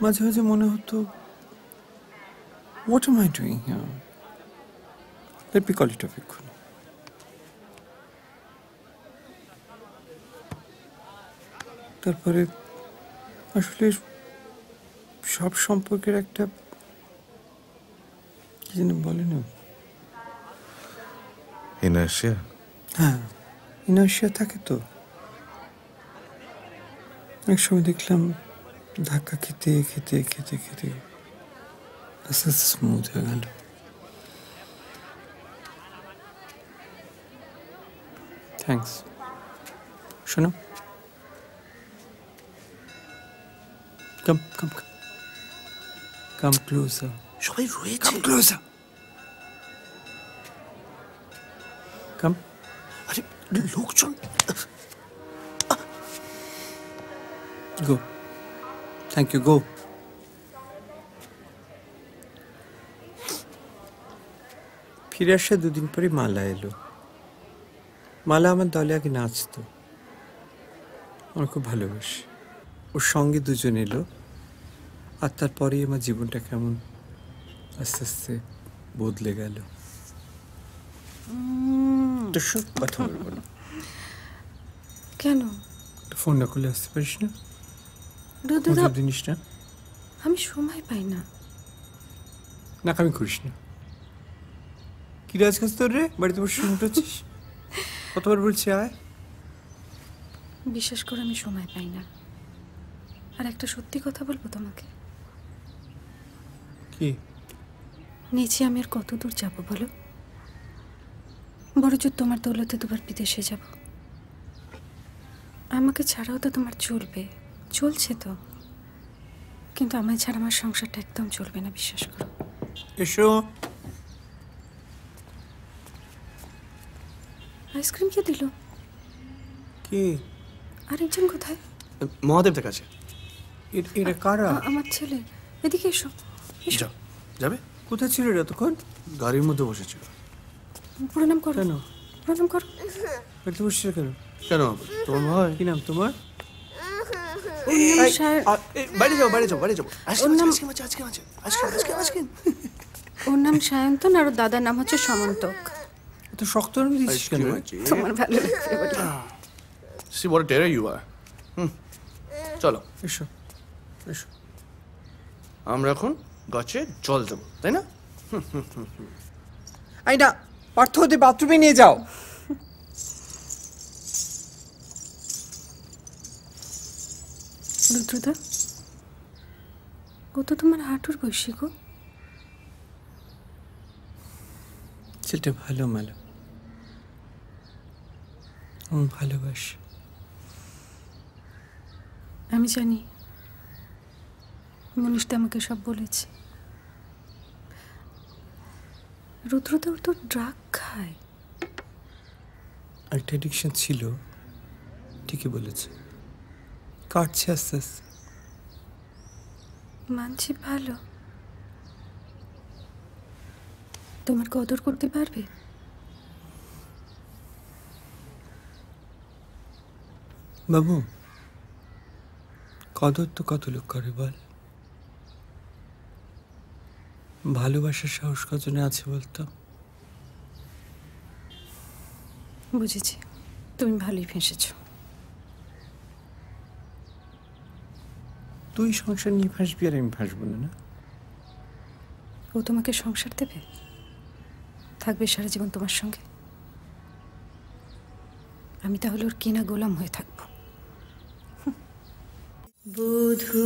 মাঝে মাঝে মনে হতো, what am I doing here? Let me call it a week. তারপরে আসলে সব সম্পর্কের একটা কি যেন বলে না, ইনার্শিয়া। হ্যাঁ, ইনার্শিয়া থাকে তো। এক সময় দেখলাম ধাক্কা খেতে খেতে খেতে খেতে আস্তে আস্তে স্মুথ হয়ে গেল। থ্যাঙ্কস। শোনো, come, come, come. Come closer. সবাই রয়েছে। Come closer. Come. আরে লোকজন। Go. Thank you, go. ফিরে আসা দুদিন পরে মালা এলো। মালা আমার দলে আগে নাচতো, আমার খুব ভালোবাসে। ওর সঙ্গে দুজন এলো, আর তারপরেই আমার জীবনটা কেমন আস্তে আস্তে বদলে গেল। তো সব কথা বলবো না। কেন? ফোনটা খুলে আসতে পারিস না? জিনিস না, আমি সময় পাই না। নাকামি করিস না। কি রাজকাজ তোর রে? বাড়িতে বসে শুনতেছিস? কতবার বলছি আয়। বিশ্বাস করে আমি সময় পাই না। আর একটা সত্যি কথা বলবো তোমাকে। কি? নিচে আমি আর কত দূর যাবো বলো? বড়জোর তোমার দৌলতে দুবার বিদেশে যাব। আমাকে ছাড়াও তো তোমার চলবে, চলছে তো। কিন্তু আমায় ছাড়া আমার সংসারটা একদম চলবে না, বিশ্বাস করো। এসো। আইসক্রিম কে দিল? কি? আরেকজন কোথায়? মহাদেবদের কাছে। এরা কারা? আমার ছেলে। এদিকে এসো। যাও। যাবে? কোথায় ছিল রে এতক্ষণ? গাড়ির মধ্যে বসেছিল। প্রণাম করো। কেন প্রণাম করো? বাড়িতে বসছিল কেন? কেন তোমার ভয়? কি নাম তোমার? বাইরে যাও, বাইরে যাও, বাইরে যাও। ওর নাম সায়ন্তন আর ওর দাদার নাম হচ্ছে সমন্তক। এত শক্ত নাম দিচ্ছিস কেন? তোমার ভালো লাগছে বলে। See what a terror you are. চলো এসো এসো। আমরা এখন গাছে জল দেবো, তাই না? আই না, পার্থ ওদের বাথরুমে নিয়ে যাও। রুদ্রদা, ও তো তোমার হাঁটুর বয়সী গো। ছেলেটা ভালো মালা, আমার ভালোবাসি। আমি জানি, মনীষটা আমাকে সব বলেছে। রুদ্রদা ওর তো ড্রাগ খায়। একটা অ্যাডিকশন ছিল, ঠিকই বলেছে। কাটছে আস্তে আস্তে। মানছি ভালো। তোমার কদর করতে পারবে? বাবু, কদর তো কত লোক করে বল। ভালোবাসার সাহস কজনে আছে বলতো? বুঝেছি, তুমি ভালোই ফেঁসেছ। তুই সংসার নিয়ে ফাঁসবি আর আমি ফাঁসবো না? না, ও তোমাকে সংসার দেবে, থাকবে সারা জীবন তোমার সঙ্গে। আমি তাহলে ওর কিনা গোলাম হয়ে থাকবো। বধূ